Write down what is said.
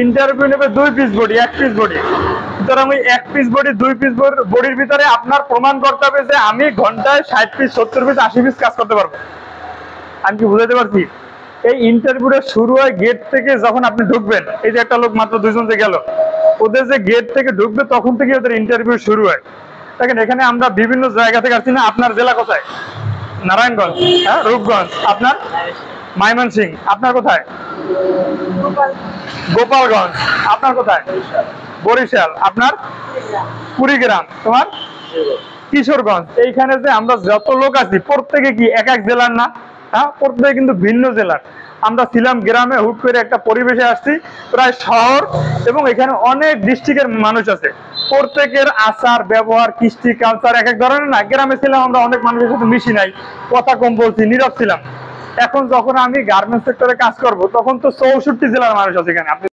Interview নেবে 2 piece body, 1 piece body. সুতরাং ওই 1 পিস বডি 2 পিস বডির ভিতরে আপনার প্রমাণ করতে হবে যে আমি ঘন্টায় 60 পিস 70 পিস 80 পিস কাজ করতে পারবো। আমি কি বুঝাতে পারছি? এই ইন্টারভিউটা শুরু হয় গেট থেকে, যখন আপনি ঢুকবেন। এই যে একটা লোক মাত্র 2 জন যে গেল, ওদের যে গেট থেকে ঢুকবে তখন থেকে ওদের ইন্টারভিউ শুরু হয়। দেখেন এখানে আমরা বিভিন্ন জায়গা থেকে আসছি না। আপনার জেলা কোথায়? নারায়ণগঞ্জ, হ্যাঁ রূপগঞ্জ। আপনার ময়মনসিংহ। আপনার কোথায়? গোপালগঞ্জ। আপনার কোথায়? বরিশাল। আপনার? কুড়িগ্রাম। তোমার? কিশোরগঞ্জ। এইখানে যে আমরা যত লোক আছি প্রত্যেকে কি এক এক জেলার না? হ্যাঁ, প্রত্যেকে কিন্তু ভিন্ন জেলার। আমরা ছিলাম গ্রামে, হুট করে একটা পরিবেশে আসছি প্রায় শহর, এবং এখানে অনেক ডিস্ট্রিক্টের মানুষ আছে। প্রত্যেকের আচার ব্যবহার কৃষ্টি কালচার এক এক ধরনের না। গ্রামে ছিলাম আমরা, অনেক মানুষের সাথে মিশি নাই, কথা কম বলছি, নীরব ছিলাম। এখন যখন আমি গার্মেন্টস সেক্টরে কাজ করব তখন তো 64 জেলার মানুষ আছে এখানে। আপনি